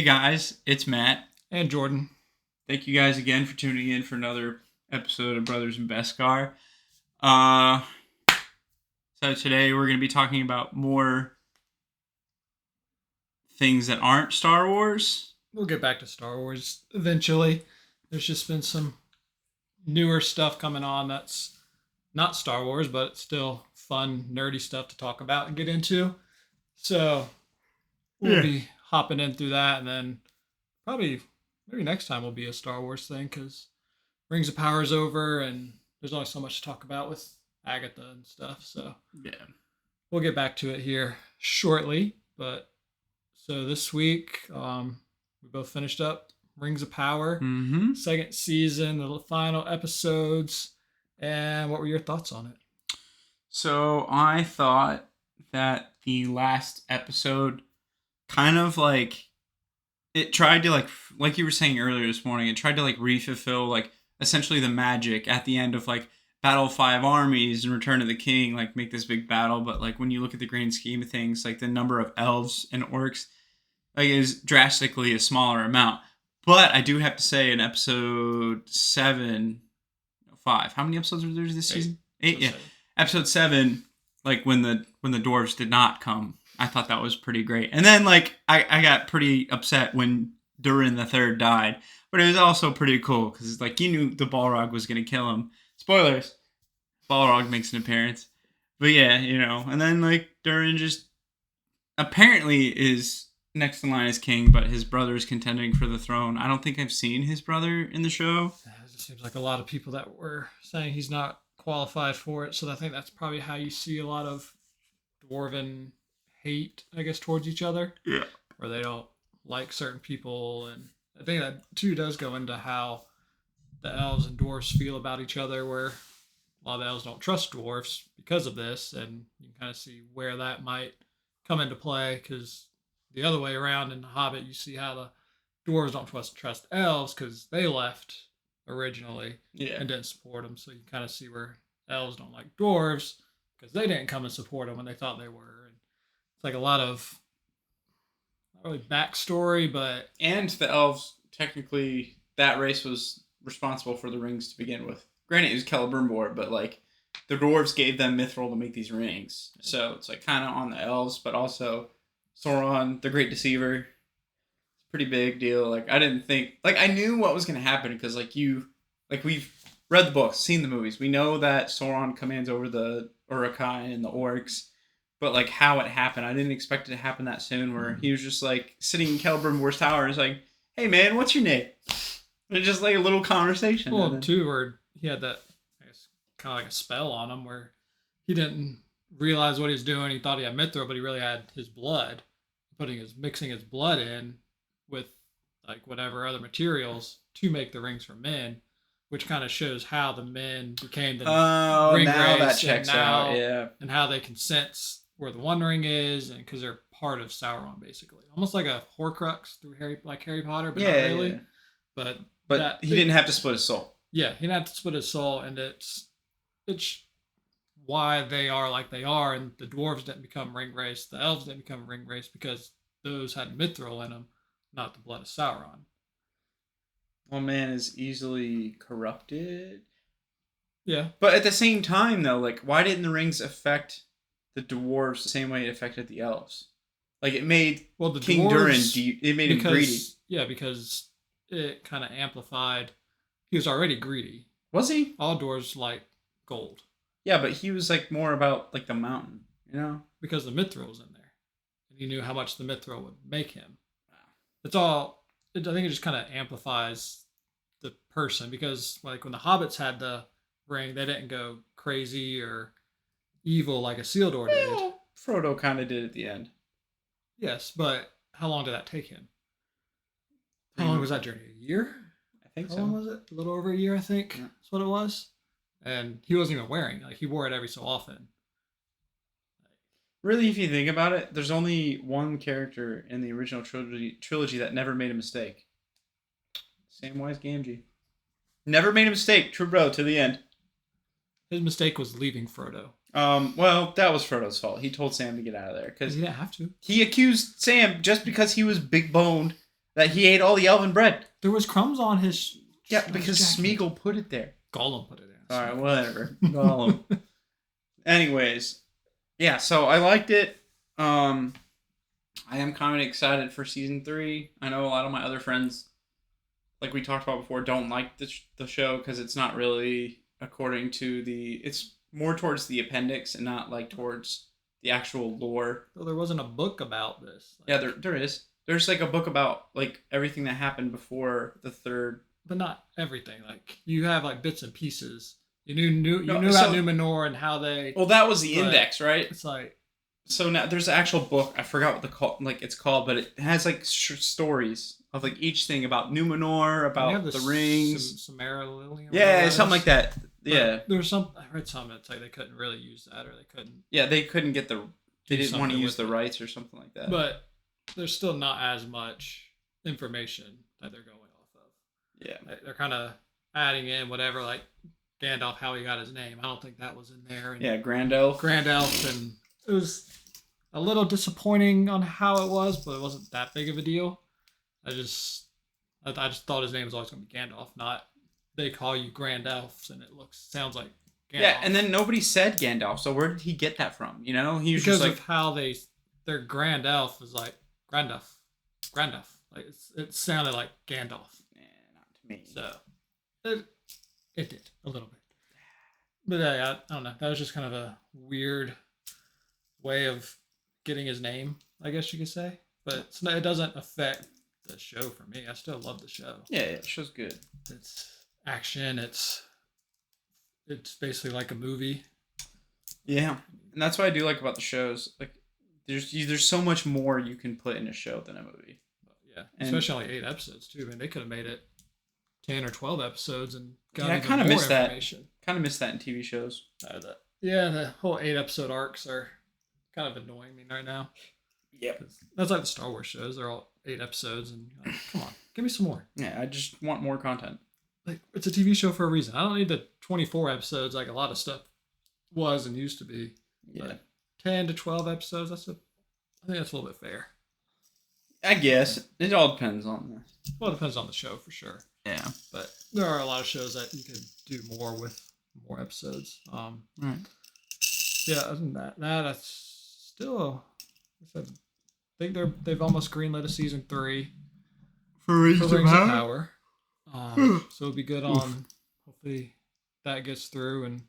Hey guys, it's Matt. And Jordan. Thank you guys again for tuning in for another episode of Brothers and Beskar. Uh, so today we're going to be talking about more things that aren't Star Wars. We'll get back to Star Wars eventually. There's just been some newer stuff coming on that's not Star Wars, but it's still fun, nerdy stuff to talk about and get into. So we'll be hopping in through that, and then maybe next time will be a Star Wars thing because Rings of Power is over, and there's only so much to talk about with Agatha and stuff. So Yeah. we'll get back to it here shortly. But so this week, we both finished up Rings of Power, second season, the final episodes. And what were your thoughts on it? So I thought that the last episode kind of it tried to like you were saying earlier this morning, it tried to re-fulfill essentially the magic at the end of Battle of Five Armies and Return of the King, make this big battle. But when you look at the grand scheme of things, the number of elves and orcs is drastically a smaller amount. But I do have to say in episode 5, how many episodes were there this season? 8, yeah. 7. Episode 7, when the dwarves did not come, I thought that was pretty great. And then I got pretty upset when Durin the Third died, but it was also pretty cool because you knew the Balrog was gonna kill him. Spoilers, Balrog makes an appearance, but yeah, and then Durin just apparently is next in line as king, but his brother is contending for the throne. I don't think I've seen his brother in the show. It just seems like a lot of people that were saying he's not qualified for it, so I think that's probably how you see a lot of dwarven hate, I guess, towards each other. Yeah. Where they don't like certain people, and I think that too does go into how the elves and dwarves feel about each other, where a lot of the elves don't trust dwarves because of this, and you can kind of see where that might come into play, because the other way around in The Hobbit, you see how the dwarves don't trust elves because they left originally and didn't support them, so you kind of see where elves don't like dwarves because they didn't come and support them when they thought they were. And it's a lot of not really backstory, but and the elves, technically that race was responsible for the rings to begin with. Granted, it was Celebrimbor, but the dwarves gave them mithril to make these rings, so it's kind of on the elves, but also Sauron, the Great Deceiver. It's a pretty big deal. I didn't think I knew what was going to happen because we've read the books, seen the movies. We know that Sauron commands over the Uruk-hai and the orcs, but how it happened, I didn't expect it to happen that soon. Where he was just sitting in Celebrimbor's tower and it's "Hey man, what's your name?" And it's just a little conversation. Well, too, where he had that, I guess, kind of a spell on him where he didn't realize what he was doing. He thought he had mithril, but he really had his blood. Mixing his blood in with whatever other materials to make the rings for men, which kind of shows how the men became the ring now race, that checks out, yeah, and how they can sense where the One Ring is, and because they're part of Sauron, basically, almost like a Horcrux through Harry Potter, but not really. Yeah. But he didn't have to split his soul. Yeah, he didn't have to split his soul, and it's why they are like they are, and the dwarves didn't become ring race, the elves didn't become ring race because those had mithril in them, not the blood of Sauron. One man is easily corrupted. Yeah. But at the same time, though, why didn't the rings affect the dwarves the same way it affected the elves? It made King Durin, it made him greedy. Yeah, because it kind of amplified. He was already greedy. Was he? All dwarves like gold. Yeah, but he was more about the mountain, because the mithril was in there, and he knew how much the mithril would make him. It's all. I think it just kind of amplifies the person, because when the hobbits had the ring, they didn't go crazy or evil like a Isildur did. Frodo kind of did at the end. Yes, but how long did that take him? How long was that journey? A year? I think so. How long was it? A little over a year, I think. Yeah. That's what it was. And he wasn't even wearing. He wore it every so often. Really, if you think about it, there's only one character in the original trilogy that never made a mistake. Samwise Gamgee. Never made a mistake. True bro, to the end. His mistake was leaving Frodo. Well, that was Frodo's fault. He told Sam to get out of there. Because he didn't have to. He accused Sam just because he was big boned That he ate all the elven bread. There was crumbs on his. Yeah, because Smeagol put it there. Gollum put it in. All right, whatever. Gollum. Anyways, yeah. So I liked it. I am kind of excited for season 3. I know a lot of my other friends, like we talked about before, don't like the show because it's not really according to the. It's more towards the appendix and not like towards the actual lore. Well, there wasn't a book about this. Yeah, there is. There's like a book about like everything that happened before the third. But not everything. Like you have like bits and pieces. You knew about Numenor and how they. Well, that was the index, right? It's like. So now there's an actual book. I forgot what it's called, but it has like stories of like each thing about Numenor, about the rings, Silmarillion. Yeah, something like that. Yeah, there's some. I read something that's like they couldn't really use that, or they couldn't. Yeah, they couldn't get the. They didn't want to use the rights or something like that. But there's still not as much information that they're going off of. Yeah, like, they're kind of adding in whatever, like Gandalf, how he got his name. I don't think that was in there. And yeah, Grand Elf, and it was a little disappointing on how it was, but it wasn't that big of a deal. I just thought his name was always going to be Gandalf, not they call you Grand Elves and it sounds like Gandalf. Yeah, and then nobody said Gandalf, so where did he get that from? You know, he was because just like of how their Grand Elf was like Grandalf. Like it sounded like Gandalf. Not to me. So it did a little bit, but I don't know. That was just kind of a weird way of getting his name, I guess you could say. But it doesn't affect the show for me. I still love the show. Yeah, the show's good. It's action. It's basically like a movie. Yeah, and that's what I do like about the shows. Like, there's so much more you can put in a show than a movie. Yeah, especially only 8 episodes too. I mean, they could have made it 10 or 12 episodes and got I even kind of more miss that. information. Kind of miss that in TV shows. The whole 8 episode arcs are kind of annoying me right now. Yeah, that's like the Star Wars shows. They're all 8 episodes, and like, come on, give me some more. Yeah, I just want more content. Like, it's a TV show for a reason. I don't need the 24 episodes like a lot of stuff was and used to be. Yeah, but 10 to 12 episodes. I think that's a little bit fair. I guess it all depends on Well, it depends on the show for sure. Yeah, but there are a lot of shows that you can do more with more episodes. Right. Yeah, other than that's still. I think they've almost greenlit a season 3 for Rings of Power. So it'll be good on. Hopefully, that gets through, and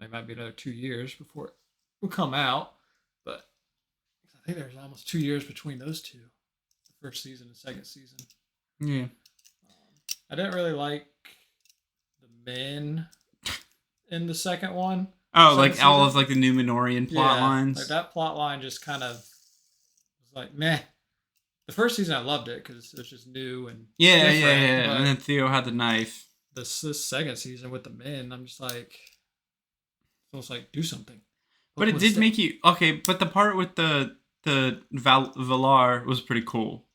it might be another 2 years before it will come out. But I think there's almost 2 years between those two, the first season and second season. Yeah. I didn't really like the men in the second one. Oh, like all of like the Numenorian plot lines. Like that plot line just kind of was like meh. The first season I loved it because it was just new and yeah. And then Theo had the knife. This second season with the men, I'm just like, almost like do something. But it did make you okay. But the part with the Valar was pretty cool,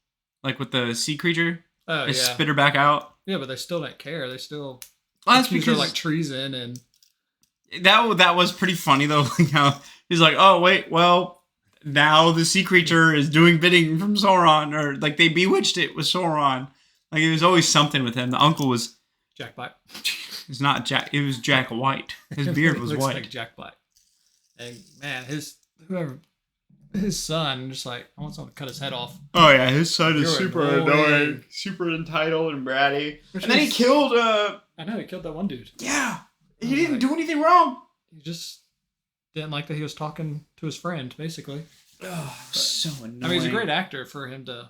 like with the sea creature. Oh, they spit her back out. Yeah, but they still didn't care. They still that's because like treason and that was pretty funny though. Like how he's like, oh wait, well now the sea creature is doing bidding from Sauron, or like they bewitched it with Sauron. Like it was always something with him. The uncle was Jack Black. It's not Jack. It was Jack White. His beard was white. Like Jack Black. And man, his son, just like, I want someone to cut his head off. Oh yeah, his son is super annoying, super entitled and bratty. And then he killed. I know he killed that one dude. Yeah, he didn't do anything wrong. He just didn't like that he was talking to his friend, basically. Oh, so annoying. I mean, he's a great actor for him to.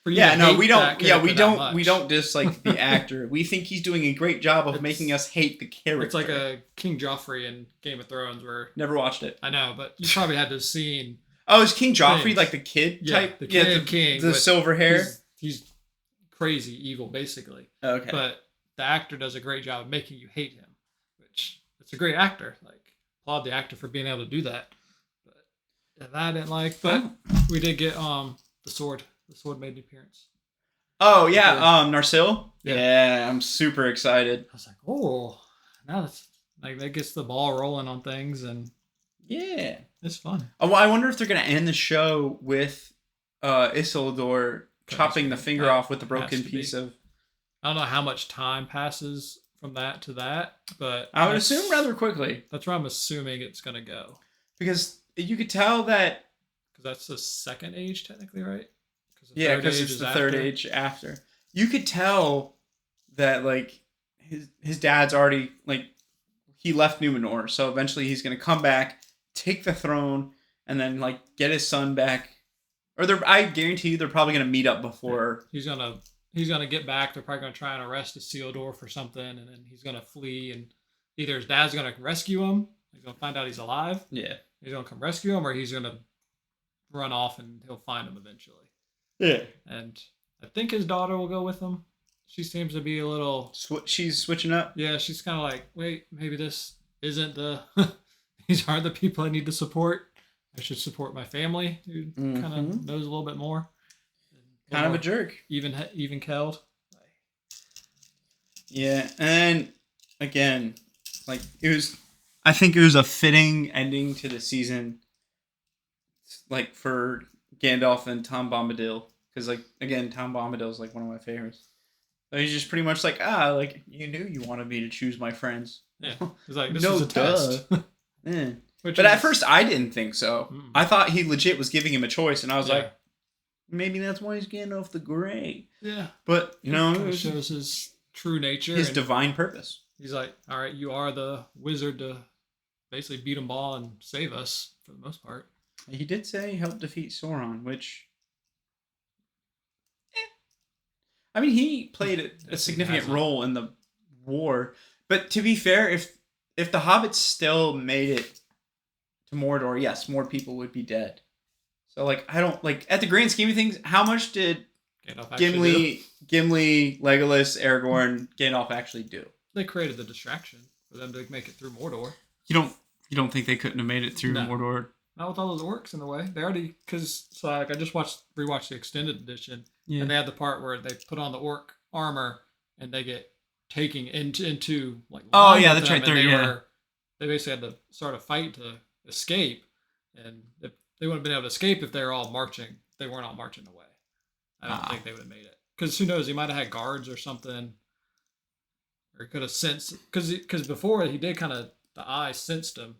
We don't dislike the actor. We think he's doing a great job of making us hate the character. It's like a King Joffrey in Game of Thrones, where never watched it. I know, but you probably had to have seen. Oh, is King Joffrey like the kid type? The kid king. The silver hair? He's crazy evil, basically. Okay. But the actor does a great job of making you hate him, which it's a great actor. Like, applaud the actor for being able to do that. But that I didn't like. But we did get the sword. The sword made an appearance. Oh, yeah. Narsil? Yeah, I'm super excited. I was like, oh, now that's like that gets the ball rolling on things, and yeah. It's fun. Oh, well, I wonder if they're going to end the show with Isildur chopping the finger off with the broken piece of. I don't know how much time passes from that to that, but I would assume rather quickly. That's where I'm assuming it's gonna go. Because you could tell that. Because that's the second age, technically, right? Yeah, because it's the third age after. You could tell that like his dad's already like he left Numenor, so eventually he's gonna come back, take the throne, and then like get his son back. Or I guarantee you they're probably gonna meet up before. He's gonna get back. They're probably gonna try and arrest Isildur for something, and then he's gonna flee. And either his dad's gonna rescue him, he's gonna find out he's alive. Yeah, he's gonna come rescue him, or he's gonna run off and he'll find him eventually. Yeah, and I think his daughter will go with him. She seems to be a little. She's switching up. Yeah, she's kind of like, wait, maybe this isn't the. These aren't the people I need to support. I should support my family, who kind of knows a little bit more. Kind of a jerk. Even killed. Yeah, and again, like I think it was a fitting ending to the season. Like for Gandalf and Tom Bombadil, because like again, Tom Bombadil is like one of my favorites. So he's just pretty much like like you knew you wanted me to choose my friends. Yeah, he's like this is a test. Yeah. But at first, I didn't think so. I thought he legit was giving him a choice, and I was like, maybe that's why he's Gandalf the Grey. Yeah. But, it shows his true nature. His divine purpose. He's like, all right, you are the wizard to basically beat them all and save us, for the most part. He did say he helped defeat Sauron, which... I mean, he played a significant role in the war. But to be fair, if the hobbits still made it to Mordor, yes, more people would be dead. So, like, I don't, like, at the grand scheme of things, how much did Gimli, Legolas, Aragorn, Gandalf actually do? They created the distraction for them to make it through Mordor. You don't think they couldn't have made it through Mordor? Not with all those orcs in the way. They already, I just rewatched the extended edition, and they had the part where they put on the orc armor, and they get taken into like. Oh yeah, that's right there. They basically had to start a fight to escape, and if they wouldn't have been able to escape if they were all marching. They weren't all marching away. I don't think they would have made it. Because who knows? He might have had guards or something, or could have sensed. Because before he did kind of the eye sensed him.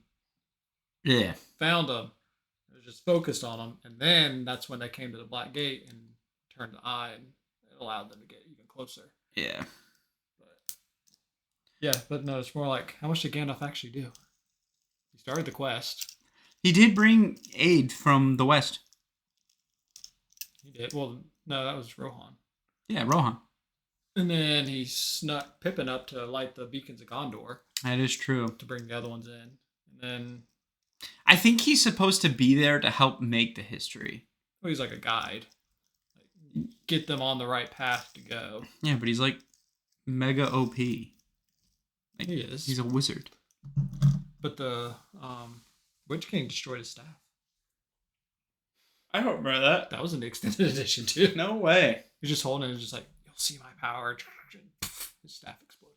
Yeah. Found him. It was just focused on him, and then that's when they came to the Black Gate and turned the eye, and it allowed them to get even closer. Yeah. But no, it's more like, how much did Gandalf actually do? He started the quest. He did bring aid from the west. He did. Well, no, that was Rohan. Yeah, Rohan. And then he snuck Pippin up to light the beacons of Gondor. That is true. To bring the other ones in. And then... I think he's supposed to be there to help make the history. Well, he's like a guide. Like, get them on the right path to go. Yeah, but he's like mega OP. Like, he is. He's a wizard. But the Witch King destroyed his staff. I don't remember that. That was in the extended edition too. No way. He's just holding it and just like, you'll see my power. His staff exploded.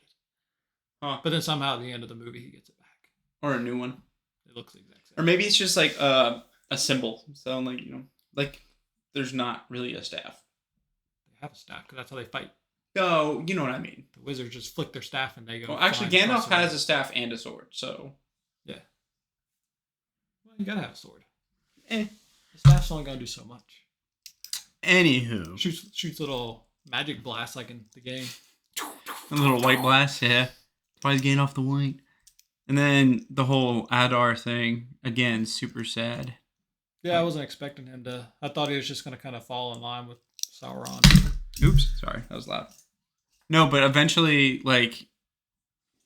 Huh. But then somehow at the end of the movie he gets it back. Or a new one. It looks the exact same. Or maybe it's just like a symbol. So like, like there's not really a staff. They have a staff because that's how they fight. No, you know what I mean. The wizards just flick their staff and they go. Well, actually, Gandalf has a staff and a sword, so. Yeah. Well, you gotta have a sword. The staff's only gonna do so much. Anywho. Shoots little magic blasts like in the game. A little white blast, yeah. Why is Gandalf the white? And then the whole Adar thing, again, super sad. Yeah, I wasn't expecting him to. I thought he was just gonna kind of fall in line with Sauron. Oops, sorry, that was loud. No, but eventually, like,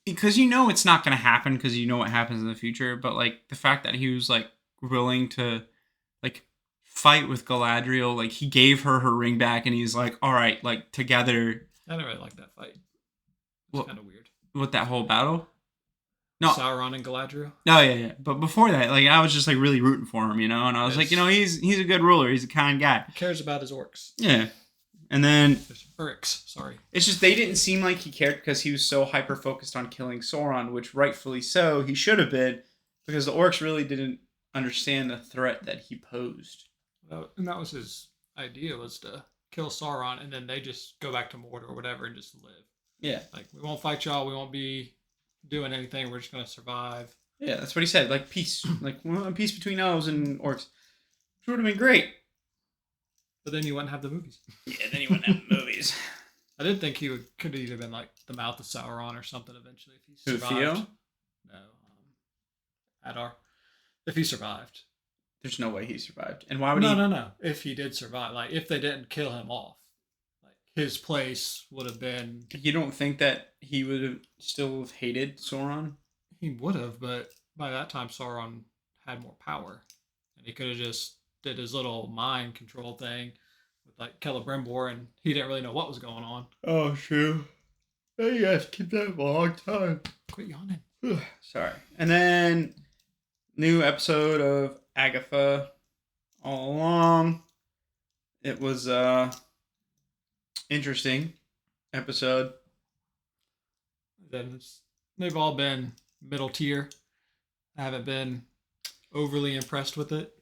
because it's not going to happen because you know what happens in the future, but, like, the fact that he was, like, willing to, like, fight with Galadriel, like, he gave her ring back, and he's like, all right, like, together. I didn't really like that fight. It's kind of weird. With that whole battle? No. Sauron and Galadriel? No, yeah. But before that, like, I was just, like, really rooting for him, and I was like, he's a good ruler, he's a kind guy. He cares about his orcs. Yeah. And then... Urks, sorry. It's just they didn't seem like he cared because he was so hyper-focused on killing Sauron, which rightfully so, he should have been, because the orcs really didn't understand the threat that he posed. And that was his idea, was to kill Sauron, and then they just go back to Mordor or whatever and just live. Yeah. Like, we won't fight y'all. We won't be doing anything. We're just gonna survive. Yeah, that's what he said. Like peace, like we want peace between elves and orcs. Which would have been great. But then you wouldn't have the movies. Yeah, then you wouldn't have movies. I did think he could have either been like the mouth of Sauron or something eventually if he Who, survived. Theo? No, Adar. If he survived. There's no way he survived. And why would No. If he did survive, like if they didn't kill him off, like his place would have been. You don't think that he would have still have hated Sauron? He would have, but by that time Sauron had more power, and he could have just did his little mind control thing with like Celebrimbor, and he didn't really know what was going on. Oh, true. You guys keep that for a long time. Quit yawning. Sorry. And then new episode of Agatha all along. It was interesting episode. Then they've all been middle tier. I haven't been overly impressed with it.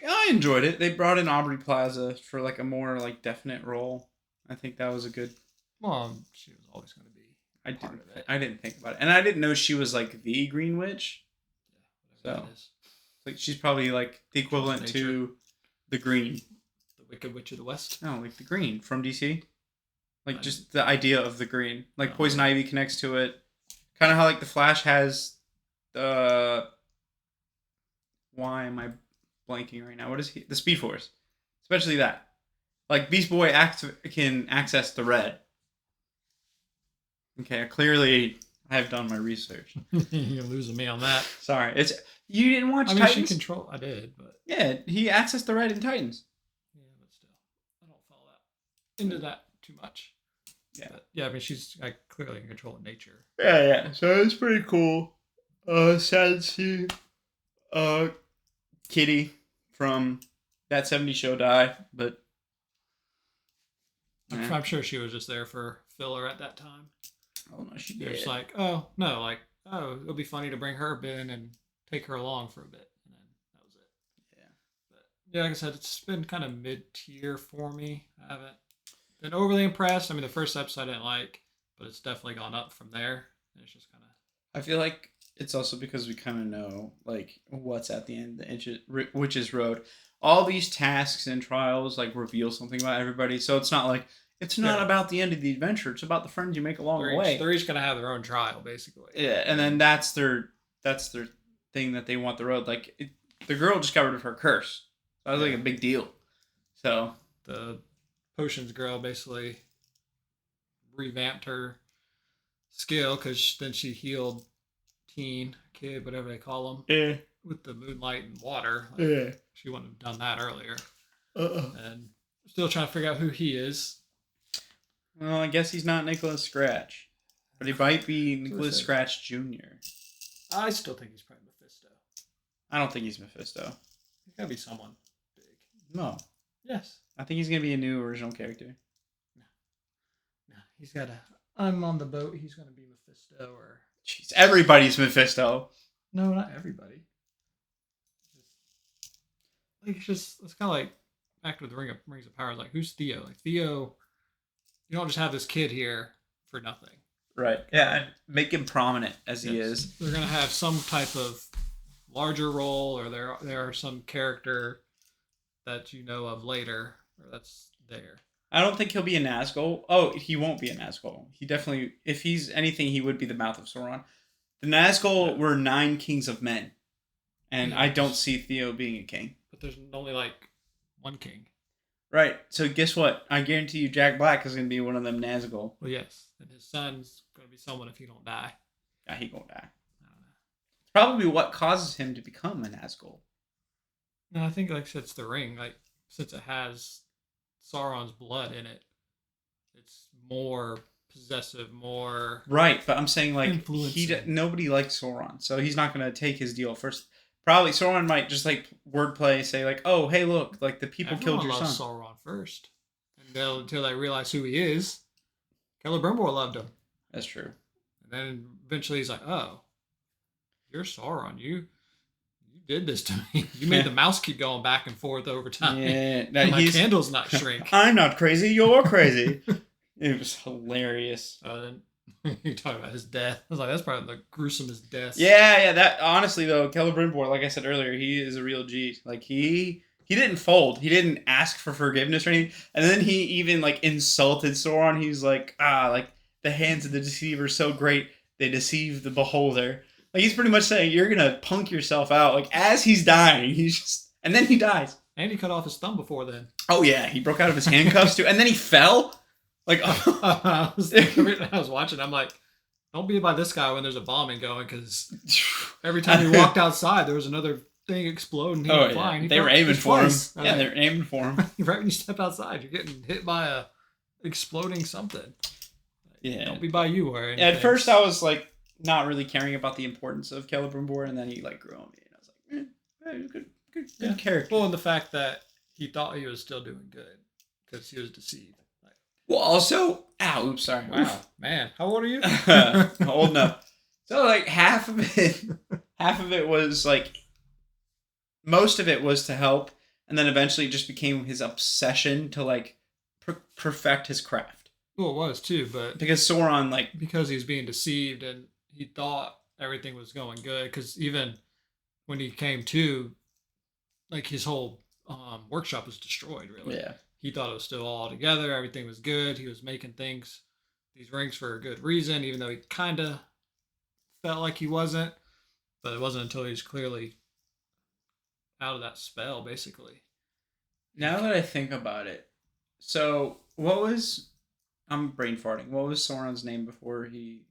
I enjoyed it. They brought in Aubrey Plaza for like a more like definite role. I think that was a good. Well, she was always going to be part of it. I didn't think about it, and I didn't know she was like the Green Witch. Yeah, so, like she's probably like the equivalent to the Green, the Wicked Witch of the West. No, like the Green from DC. Like just the idea of the Green, like Poison Ivy connects to it. Kind of how like the Flash has the. Why am I blanking right now? What is he? The Speed Force, especially that. Like Beast Boy can access the red. Okay, clearly I have done my research. You're losing me on that. Sorry, you didn't watch I mean, Titans? she control. I did, but yeah, he accessed the red in Titans. Yeah, but still, I don't follow that into that too much. Yeah, but, yeah. I mean, she's like clearly in control of nature. Yeah. So it's pretty cool. Sad to see, Kitty from That 70s Show die, but I'm sure she was just there for filler at that time. Oh no, she did. It's like, oh no, like, oh, it'll be funny to bring her in and take her along for a bit, and then that was it. Yeah. But yeah, like I said, it's been kind of mid-tier for me. I haven't been overly impressed. I mean, the first episode I didn't like, but it's definitely gone up from there. And it's just kind of. I feel like it's also because we kind of know like what's at the end of the Witch's Road. All these tasks and trials like reveal something about everybody, so it's not like. It's not about the end of the adventure. It's about the friends you make along the way. They're each gonna have their own trial, basically. Yeah, and then that's their thing that they want the road. Like the girl just got rid of her curse. That was like a big deal. So the potions girl basically revamped her skill because then she healed kid, whatever they call them. Yeah. With the moonlight and water. Like, yeah. She wouldn't have done that earlier. And still trying to figure out who he is. Well, I guess he's not Nicholas Scratch. But he might be Nicholas Scratch Jr. I still think he's probably Mephisto. I don't think he's Mephisto. He's gotta be someone big. No. Yes. I think he's going to be a new original character. No. He's got I'm on the boat. He's going to be Mephisto or... Jeez, everybody's Mephisto. No, not everybody. It's kind of like back to the Rings of Power. Like, who's Theo? Like, Theo... You don't just have this kid here for nothing. Right. Yeah, and make him prominent as he is. They're going to have some type of larger role, or there are some character that you know of later, or that's there. I don't think he'll be a Nazgul. Oh, he won't be a Nazgul. He definitely, if he's anything, he would be the mouth of Sauron. The Nazgul were 9 kings of men, and I don't see Theo being a king. But there's only like one king. Right. So guess what? I guarantee you Jack Black is going to be one of them Nazgul. Well, yes. And his son's going to be someone if he don't die. Yeah, he won't die. I don't know. It's probably what causes him to become a Nazgul. No, I think like it's the ring. Like since it has Sauron's blood in it, it's more possessive, more right. But I'm saying like nobody likes Sauron, so he's not going to take his deal first. Probably Sauron might just like wordplay, say like, "Oh, hey, look, like the people killed your son." Sauron first, and until they realize who he is. Celebrimbor loved him. That's true. And then eventually he's like, "Oh, you're Sauron. You did this to me. You made the mouse keep going back and forth over time. Yeah, My candle's not shrink. I'm not crazy. You're crazy. It was hilarious. Then you talk about his death. I was like, that's probably the gruesomest death. Yeah. That honestly though, Celebrimbor, like I said earlier, he is a real G. Like he didn't fold. He didn't ask for forgiveness or anything. And then he even like insulted Sauron. He's like, like the hands of the deceiver are so great they deceive the beholder. Like he's pretty much saying you're gonna punk yourself out. Like as he's dying, and then he dies. And he cut off his thumb before then. Oh yeah, he broke out of his handcuffs too, and then he fell. Like I was watching. I'm like, don't be by this guy when there's a bombing going, because every time he walked outside, there was another thing exploding. He went flying. They were aiming for him. Yeah, they were aiming for him. Right when you step outside, you're getting hit by a exploding something. Yeah, don't be by you or anything. At first, I was like not really caring about the importance of Celebrimbor, and then he like grew on me, and I was like, good character. Well, and the fact that he thought he was still doing good because he was deceived. Well, also, oops, sorry. Wow, man, how old are you? Old enough. So like half of it was like, most of it was to help, and then eventually it just became his obsession to like perfect his craft. Well, it was too, but because Sauron because he was being deceived and he thought everything was going good. Because even when he came to, like his whole workshop was destroyed. Really, yeah. He thought it was still all together. Everything was good. He was making these rings for a good reason, even though he kind of felt like he wasn't. But it wasn't until he was clearly out of that spell, basically. Now that I think about it, so I'm brain farting. What was Sauron's name before he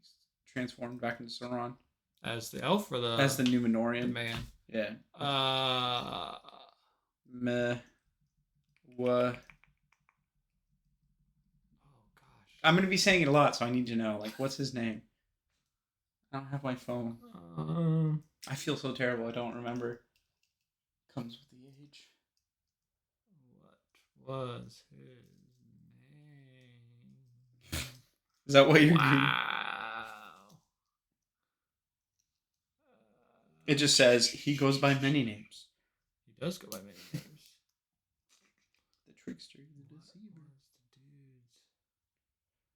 transformed back into Sauron? As the elf or as the Númenórean? The man. Yeah. I'm going to be saying it a lot, so I need to know. Like, what's his name? I don't have my phone. I feel so terrible. I don't remember. Comes with the age. What was his name? Is that what you're doing? Wow. It just says he goes by many names. He does go by many names. The trickster, the deceiver.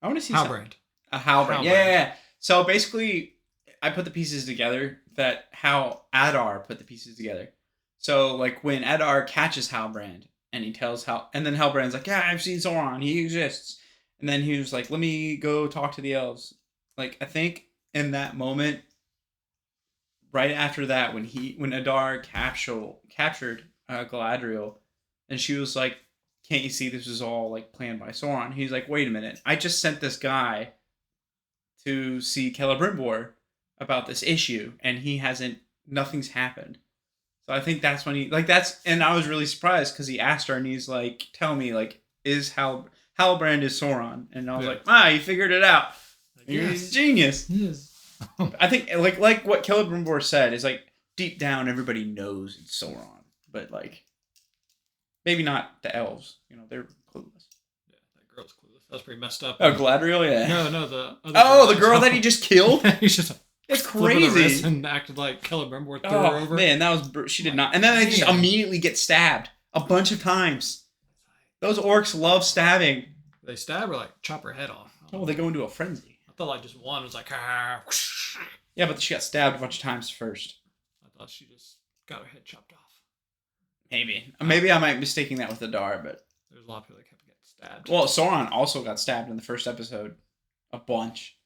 I want to see Halbrand. Halbrand. Yeah. So basically, I put the pieces together that how Adar put the pieces together. So like when Adar catches Halbrand and he tells and then Halbrand's like, yeah, I've seen Sauron, he exists. And then he was like, let me go talk to the elves. Like I think in that moment, right after that, when Adar captured Galadriel, and she was like, can't you see this is all like planned by Sauron? He's like, wait a minute, I just sent this guy to see Celebrimbor about this issue, and nothing's happened. So I think that's when and I was really surprised because he asked her, and he's like, tell me, like, is Halbrand is Sauron? And I was like, he figured it out. Yes. He's a genius. He is. I think like what Celebrimbor said is like deep down everybody knows it's Sauron, but like maybe not the elves. You know, they're clueless. Yeah, that girl's clueless. That was pretty messed up. Oh, Galadriel, yeah. No, the other the girl that he just killed. He's just it's crazy. And acted like Celebrimbor threw her over. Man, she did not. And then they just immediately get stabbed a bunch of times. Those orcs love stabbing. They stab her, like chop her head off. Oh, they go into a frenzy. I thought like just one was like, yeah, but she got stabbed a bunch of times first. I thought she just got her head chopped off. Maybe I might be mistaking that with Adar, but there's a lot of people that kept getting stabbed. Well, Sauron also got stabbed in the first episode, a bunch.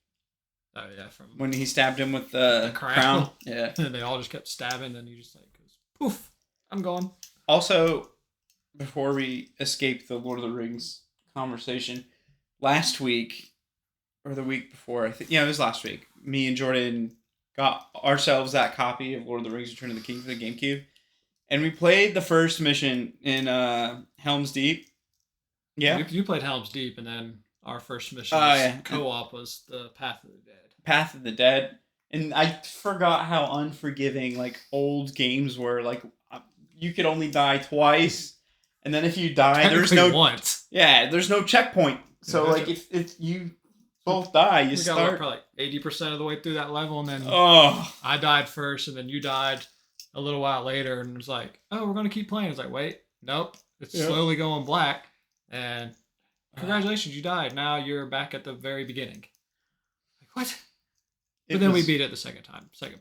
Oh yeah, from when he stabbed him with the crown. Yeah, and they all just kept stabbing. Then he just like goes, poof, I'm gone. Also, before we escape the Lord of the Rings conversation, last week or the week before, I think it was last week. Me and Jordan got ourselves that copy of Lord of the Rings: Return of the King for the GameCube, and we played the first mission in Helm's Deep. Yeah, you played Helm's Deep, and then our first mission co-op was the Path of the Dead. Path of the Dead, and I forgot how unforgiving like old games were. Like you could only die twice, and then if you die, there's no once. Yeah, there's no checkpoint. So like if you both die, you start got probably 80% of the way through that level, and then I died first, and then you died, a little while later and was like, "Oh, we're gonna keep playing." It's like, wait, nope, it's Yep. slowly going black, and congratulations, you died. Now you're back at the very beginning. Like what? But then we beat it the second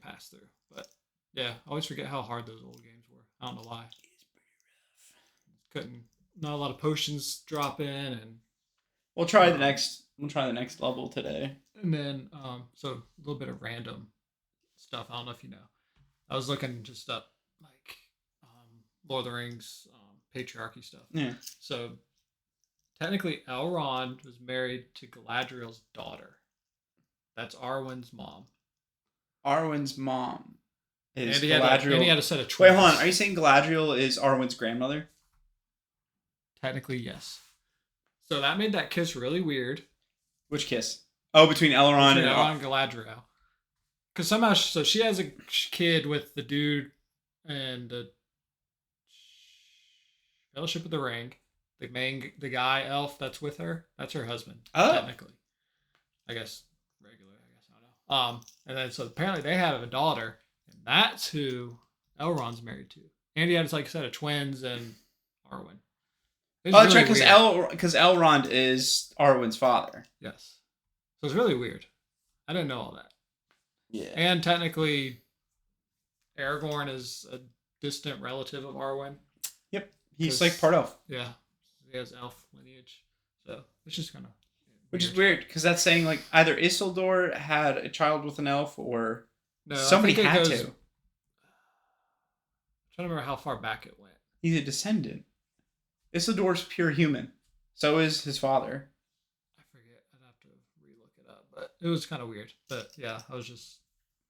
pass through. But yeah, I always forget how hard those old games were. I don't know why. Couldn't. Not a lot of potions drop in, and We'll try the next level today. and then so a little bit of random stuff. I don't know if you know. I was looking just up like Lord of the Rings patriarchy stuff. Yeah. So technically, Elrond was married to Galadriel's daughter. That's Arwen's mom. Arwen's mom is And he Galadriel. had a set of twins. Wait, hold on. Are you saying Galadriel is Arwen's grandmother? Technically, yes. So that made that kiss really weird. Which kiss? Oh, between Elrond and Galadriel. Because somehow, so she has a kid with the dude and the Fellowship of the Ring. The guy elf that's with her, that's her husband. Oh. Technically. I guess regular, I don't know. And then so apparently they have a daughter, and that's who Elrond's married to. And he had like a set of twins and Arwen. Oh, that's right, because Elrond is Arwen's father. Yes. So it's really weird. I didn't know all that. Yeah. And technically, Aragorn is a distant relative of Arwen. Yep. He's like part elf. Yeah. He has elf lineage. So it's just kind of Which is weird, because that's saying like either Isildur had a child with an elf or somebody had to. I'm trying to remember how far back it went. He's a descendant. Isildur's pure human. So is his father. I forget. I'd have to re-look it up. But it was kind of weird. But yeah, I was just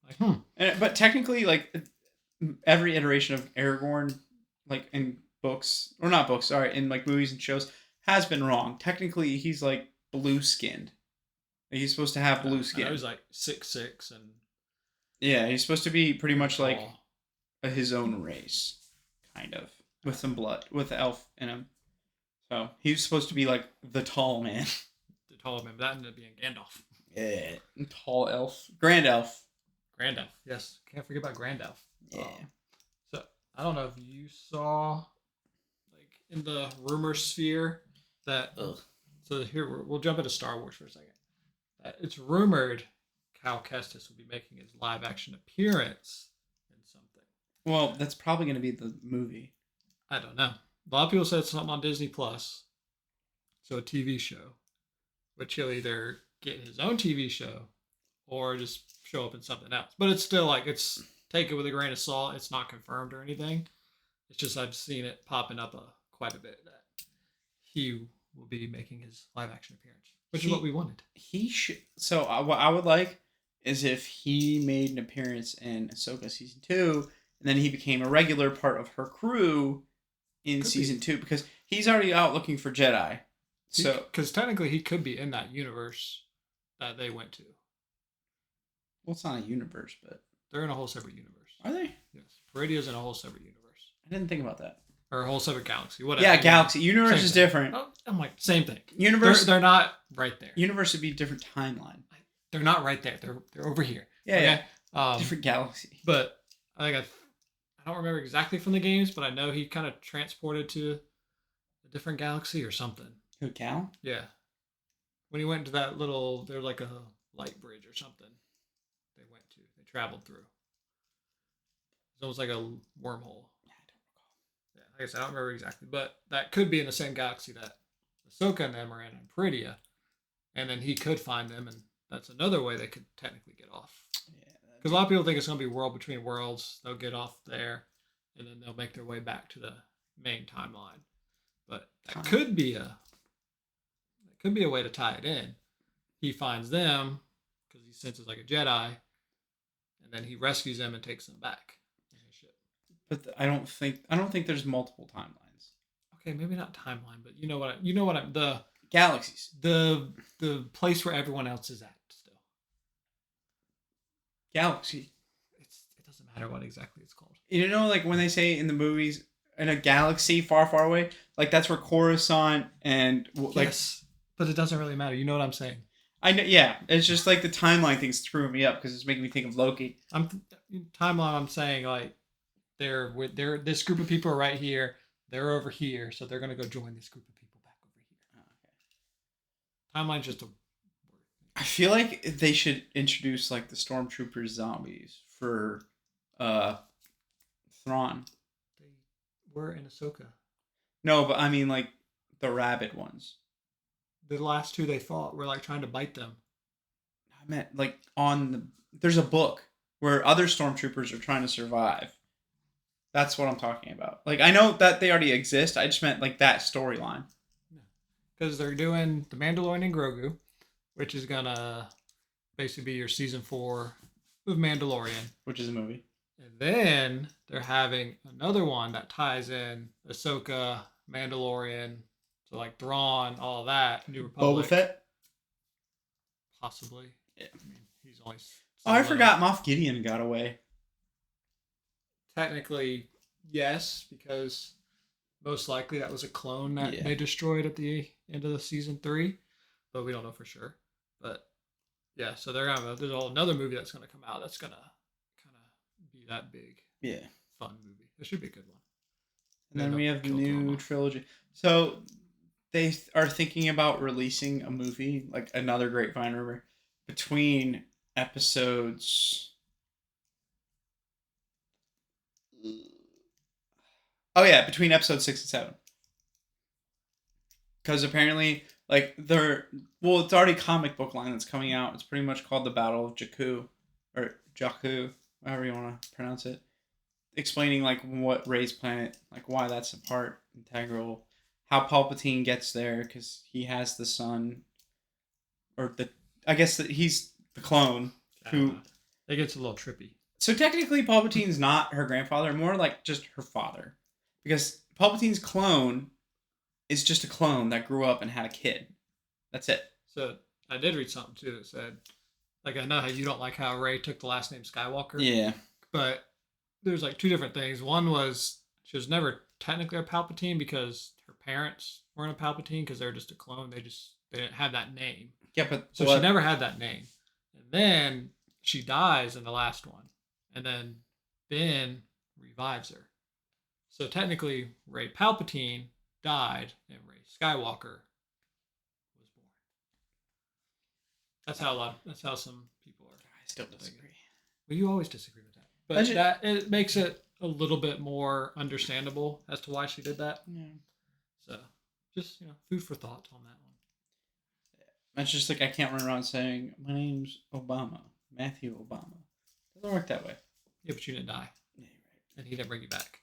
like, But technically, like, every iteration of Aragorn, like, in books, or not books, sorry, in, like, movies and shows, has been wrong. Technically, he's, like, blue-skinned. He's supposed to have blue skin. I was like 6'6" and... Yeah, he's supposed to be pretty much tall. like his own race, kind of. With some blood, with the elf in him. So, he was supposed to be, like, the tall man. The tall man, but that ended up being Gandalf. Yeah. Tall elf. Grand elf. Grand elf. Yes. Can't forget about Grand elf. Yeah. So, I don't know if you saw, like, in the rumor sphere that... Ugh. So here, we'll jump into Star Wars for a second. It's rumored Cal Kestis will be making his live-action appearance in something. Well, that's probably going to be the movie. I don't know. A lot of people said something on Disney Plus. So a TV show. Which he'll either get his own TV show or just show up in something else. But it's still like, take it with a grain of salt. It's not confirmed or anything. It's just I've seen it popping up quite a bit that he will be making his live action appearance. Which is what we wanted. He should. So what I would like is if he made an appearance in Ahsoka season 2, and then he became a regular part of her crew in season 2, because he's already out looking for Jedi. So because technically he could be in that universe that they went to. Well, it's not a universe, but they're in a whole separate universe. Are they? Yes, Peridia's in a whole separate universe. I didn't think about that. Or a whole separate galaxy. Whatever. Yeah, galaxy. Universe Same is thing. different. Oh, I'm like, same thing. Universe. They're not right there. Universe would be a different timeline. They're not right there. They're over here. Yeah, okay? Yeah. Different galaxy. But I think I don't remember exactly from the games, but I know he kind of transported to a different galaxy or something. Who, Cal? Yeah. When he went to that little, there's like a light bridge or something. They traveled through. It's almost like a wormhole. Yeah, like I said, I don't remember exactly, but that could be in the same galaxy that Ahsoka and them are in Peridia, and then he could find them, and that's another way they could technically get off. Yeah, because a lot of people think it's going to be World Between Worlds. They'll get off there, and then they'll make their way back to the main timeline. But that could be a way to tie it in. He finds them because he senses like a Jedi, and then he rescues them and takes them back. But I don't think there's multiple timelines. Okay, maybe not timeline, but you know what the galaxies. The place where everyone else is at still. Galaxy. It doesn't matter what exactly it's called. You know, like when they say in the movies, in a galaxy far, far away, like that's where Coruscant and like. Yes, but it doesn't really matter. You know what I'm saying? I know. Yeah, it's just like the timeline thing's screwing me up because it's making me think of Loki. Timeline. I'm saying like. they're this group of people are right here. They're over here, so they're gonna go join this group of people back over here. Oh, okay. Timeline's just a word. I feel like they should introduce like the stormtroopers zombies for uh Thrawn. They were in Ahsoka. No, but I mean like the rabid ones. The last two they fought were like trying to bite them. I meant like there's a book where other stormtroopers are trying to survive. That's what I'm talking about. Like I know that they already exist. I just meant like that storyline. Because they're doing the Mandalorian and Grogu, which is gonna basically be your season 4 of Mandalorian. Which is a movie. And then they're having another one that ties in Ahsoka, Mandalorian, so like Thrawn, all that, New Republic. Boba Fett? Possibly. Yeah. I mean, he's only. Oh, I forgot Moff Gideon got away. Technically, yes, because most likely that was a clone that Yeah. they destroyed at the end of the season 3, but we don't know for sure. But yeah, so there's another movie that's gonna come out that's gonna kind of be that big. Yeah. Fun movie. It should be a good one. And then we have the new trilogy. So they are thinking about releasing a movie, like another Grapevine rumor, between episodes. Oh yeah, between episodes 6 and 7. Because apparently, like it's already a comic book line that's coming out. It's pretty much called the Battle of Jakku, or Jakku, however you want to pronounce it. Explaining like what Rey's planet, like why that's a part integral, how Palpatine gets there because he has the son, or I guess that he's the clone who. It gets a little trippy. So technically, Palpatine's not her grandfather, more like just her father, because Palpatine's clone is just a clone that grew up and had a kid. That's it. So I did read something too that said, like, I know how you don't like how Rey took the last name Skywalker. Yeah. But there's like two different things. One was she was never technically a Palpatine because her parents weren't a Palpatine because they're just a clone. They didn't have that name. Yeah, but so she never had that name. And then she dies in the last one, and then Ben revives her. So technically, Rey Palpatine died, and Rey Skywalker was born. That's how some people are. I still disagree. Well, you always disagree with that, but it makes it a little bit more understandable as to why she did that. Yeah. So, just food for thought on that one. It's just like I can't run around saying my name's Obama, Matthew Obama. It doesn't work that way. Yeah, but you didn't die. Yeah, you're right. And he didn't bring you back.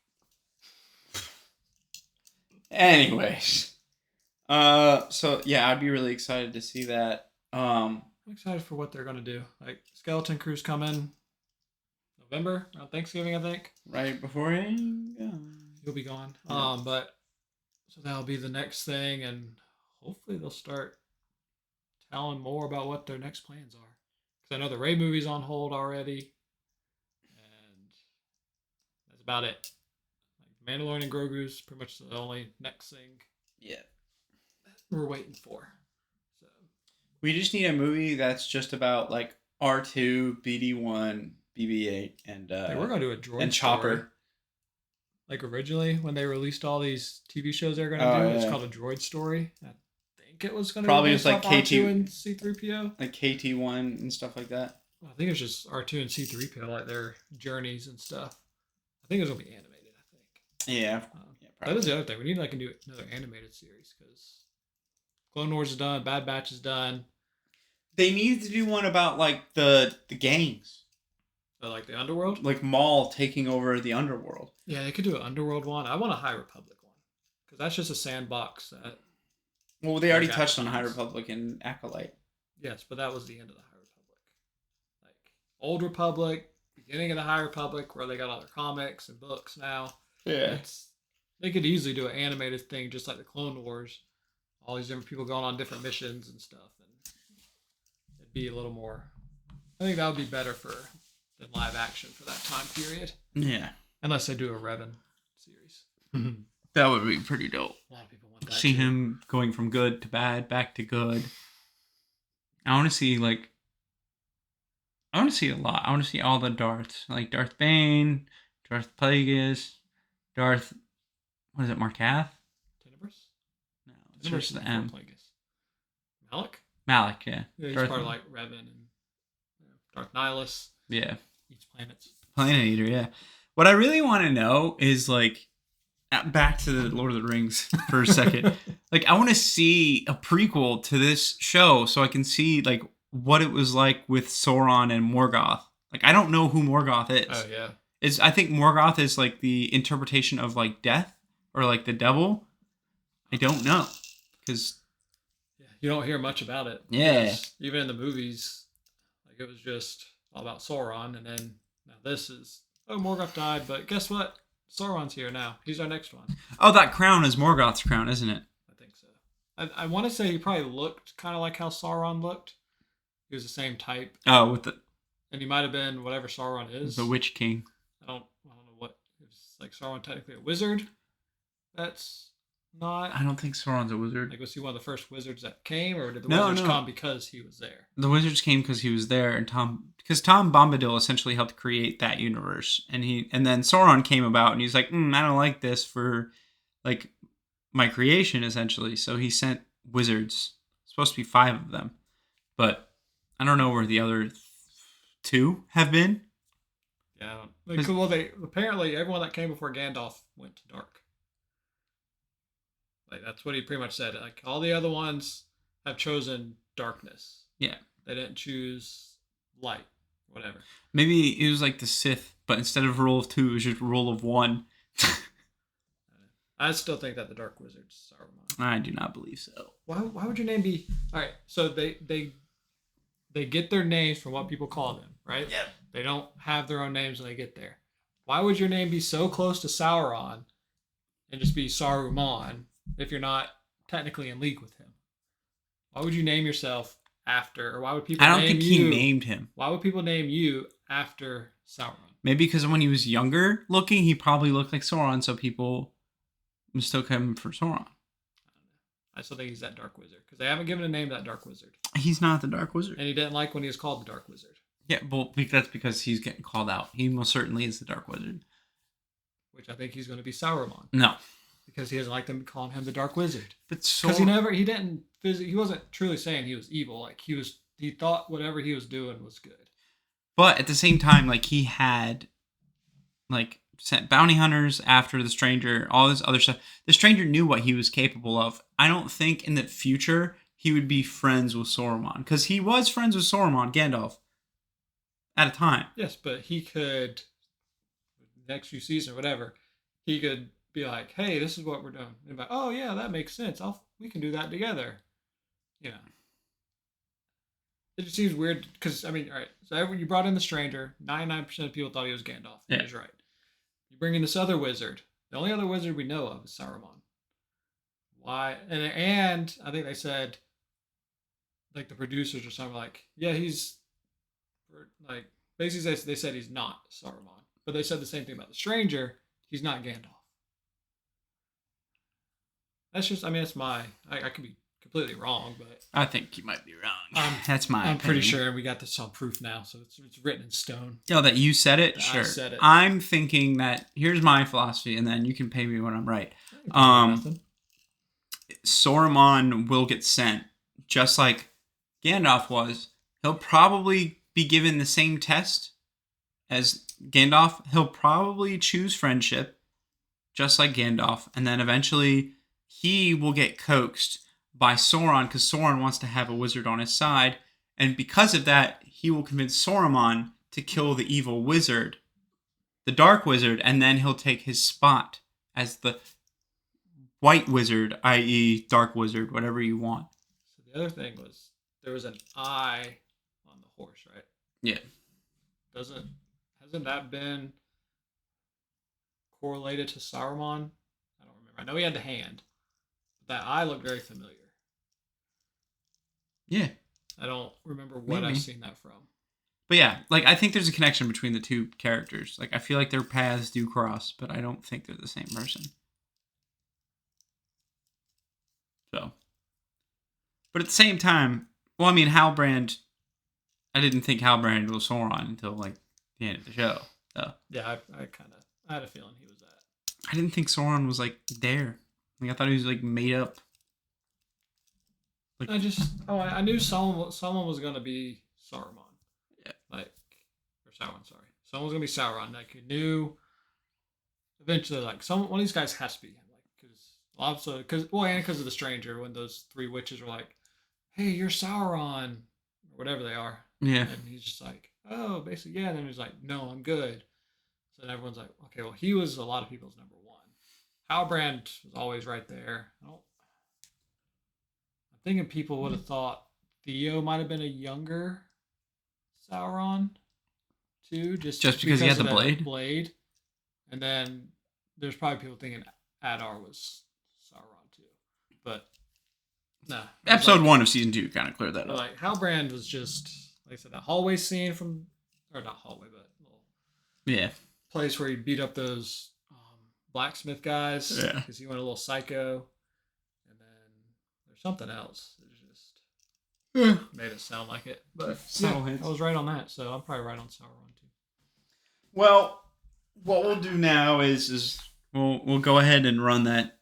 Anyways, so yeah, I'd be really excited to see that. I'm excited for what they're gonna do. Like Skeleton Crew's coming November around Thanksgiving, I think. Right before He'll be gone. Yeah. But so that'll be the next thing, and hopefully they'll start telling more about what their next plans are. Because I know the Rey movie's on hold already, and that's about it. Like Mandalorian and Grogu's pretty much the only next thing. Yeah. We're waiting for. So we just need a movie that's just about like R2, BD1, BB8, and we're gonna do a droid and Chopper. Story. Like originally, when they released all these TV shows they're gonna do, it's called a droid story. I think it was gonna probably be just like R2 and C-3PO, like KT1 and stuff like that. I think it's just R2 and C-3PO, like their journeys and stuff. I think it's gonna be animated. Yeah. That is the other thing. We need like another animated series because Clone Wars is done, Bad Batch is done. They need to do one about like the gangs. So, like the Underworld? Like Maul taking over the Underworld. Yeah, they could do an Underworld one. I want a High Republic one because that's just a sandbox. Well, they already touched on High Republic and Acolyte. Yes, but that was the end of the High Republic. Like Old Republic, beginning of the High Republic, where they got all their comics and books now. Yeah. They could easily do an animated thing just like the Clone Wars. All these different people going on different missions and stuff. And it'd be a little more... I think that would be better than live action for that time period. Yeah. Unless they do a Revan series. That would be pretty dope. A lot of people want that. See him going from good to bad, back to good. I want to see a lot. I want to see all the Darths. Like Darth Bane, Darth Plagueis, Darth. What is it? Markath? Tenebris? No, it Tenebris starts is with the before M. Plagueis. Malik? Malik, yeah. Yeah, he's Darth part of like Revan and Darth Nihilus. Yeah. Eats planets. Planet Eater, yeah. What I really want to know is like back to the Lord of the Rings for a second. Like I want to see a prequel to this show so I can see like what it was like with Sauron and Morgoth. Like I don't know who Morgoth is. Oh yeah. I think Morgoth is like the interpretation of like death or like the devil. I don't know because you don't hear much about it. Yeah. Even in the movies, like it was just all about Sauron, and then now this is Morgoth died, but guess what? Sauron's here now. He's our next one. Oh, that crown is Morgoth's crown, isn't it? I think so. I want to say he probably looked kind of like how Sauron looked. He was the same type. Oh, with and he might have been whatever Sauron is. The Witch King. I don't know what. It's like Sauron technically a wizard. That's not. I don't think Sauron's a wizard. Like was he one of the first wizards that came, or did the No, wizards no. come because he was there? The wizards came because he was there, and Tom Bombadil essentially helped create that universe, and then Sauron came about, and he's like, I don't like this for like my creation, essentially. So he sent wizards. Supposed to be 5 of them, but I don't know where the other 2 have been. Yeah, like, well, they apparently everyone that came before Gandalf went to dark. Like that's what he pretty much said. Like all the other ones have chosen darkness. Yeah, they didn't choose light, whatever. Maybe it was like the Sith, but instead of rule of 2, it was just rule of 1. I still think that the Dark Wizard's Saruman. I do not believe so. Why would your name be? All right, so they get their names from what people call them, right? Yeah. They don't have their own names when they get there. Why would your name be so close to Sauron and just be Saruman if you're not technically in league with him? Why would you name yourself after, or why would people? I don't think he named him. Why would people name you after Sauron? Maybe because when he was younger looking, he probably looked like Sauron, so people mistook him for Sauron. I still think he's that Dark Wizard because they haven't given a name to that Dark Wizard. He's not the Dark Wizard, and he didn't like when he was called the Dark Wizard. Yeah, well, that's because he's getting called out. He most certainly is the Dark Wizard, which I think he's going to be Saruman. No, because he doesn't like them calling him the Dark Wizard. But because he wasn't truly saying he was evil. Like he thought whatever he was doing was good. But at the same time, like he had, like sent bounty hunters after the stranger, all this other stuff. The stranger knew what he was capable of. I don't think in the future he would be friends with Saruman because he was friends with Saruman, Gandalf, at a time. Yes, but he could next few seasons or whatever. He could be like, "Hey, this is what we're doing." And like, "Oh yeah, that makes sense. We can do that together." You know. It just seems weird because all right. So you brought in the stranger. 99% of people thought he was Gandalf. Yeah. He was right. You bring in this other wizard. The only other wizard we know of is Saruman. Why? And I think they said, like the producers or something, like, yeah, he's like basically they said he's not Saruman, but they said the same thing about the stranger. He's not Gandalf. That's just. That's my. I could be completely wrong, but I think you might be wrong. That's my opinion. Pretty sure we got this on proof now, so it's written in stone. Oh, that you said it? Sure. I said it. I'm thinking that here's my philosophy, and then you can pay me when I'm right. Saruman will get sent, just like Gandalf was. He'll probably be given the same test as Gandalf. He'll probably choose friendship, just like Gandalf, and then eventually he will get coaxed by Sauron because Sauron wants to have a wizard on his side, and because of that, he will convince Saruman to kill the evil wizard, the Dark Wizard, and then he'll take his spot as the White Wizard, i.e. Dark Wizard, whatever you want. So the other thing was there was an eye on the horse, right? Yeah. Hasn't that been correlated to Saruman? I don't remember. I know he had the hand, but that eye looked very familiar. Yeah. I don't remember what I've seen that from. But yeah, like I think there's a connection between the two characters. Like I feel like their paths do cross, but I don't think they're the same person. So. But at the same time, Halbrand, I didn't think Halbrand was Sauron until like the end of the show. So. Yeah, I had a feeling he was that. I didn't think Sauron was like there. Like I thought he was like made up. Like I knew someone was gonna be Saruman. Yeah. Like, or Sauron, sorry. Someone was gonna be Sauron. Like, you knew. Eventually, like, one of these guys has to be him. Like, because of the stranger, when those three witches were like, "Hey, you're Sauron," or whatever they are. Yeah. And he's just like, "Oh, basically, yeah." And then he's like, "No, I'm good." So then everyone's like, "Okay, well, he was a lot of people's number one." Halbrand was always right there. I'm thinking people would have thought Theo might have been a younger Sauron too, just because he had the of that blade. Blade, and then there's probably people thinking Adar was Sauron too, but no. Episode 1 of season 2 kind of cleared that up. Like Halbrand was just like I said, that hallway scene or not hallway, but little place where he beat up those blacksmith guys because he went a little psycho, and then there's something else that just made it sound like it. But I was right on that, so I'm probably right on Sauron too. Well, what we'll do now is we'll go ahead and run that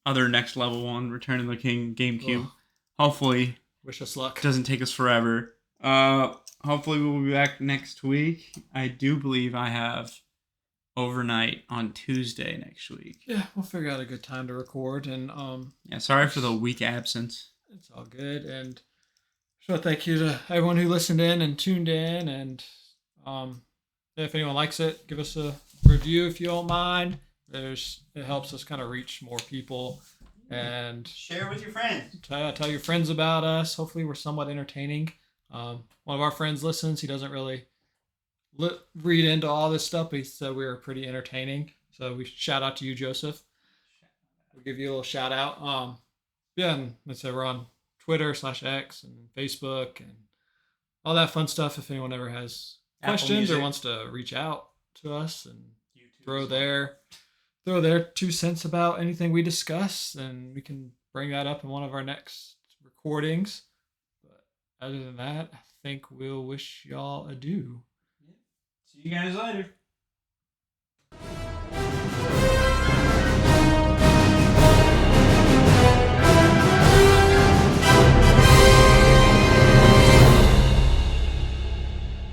other next level on Return of the King GameCube. Ugh. Hopefully, wish us luck. It doesn't take us forever. Hopefully we'll be back next week. I do believe I have overnight on Tuesday next week. Yeah, we'll figure out a good time to record, and sorry for the week absence. It's all good, and so thank you to everyone who listened in and tuned in, and if anyone likes it, give us a review if you don't mind. It helps us kind of reach more people, and share with your friends. Tell your friends about us. Hopefully we're somewhat entertaining. One of our friends listens. He doesn't really read into all this stuff, but he said we were pretty entertaining. So we shout out to you, Joseph. We'll give you a little shout out. And let's say we're on Twitter /X and Facebook and all that fun stuff. If anyone ever has questions or wants to reach out to us and throw their 2 cents about anything we discuss, then we can bring that up in one of our next recordings. But other than that, I think we'll wish y'all adieu. See you guys later.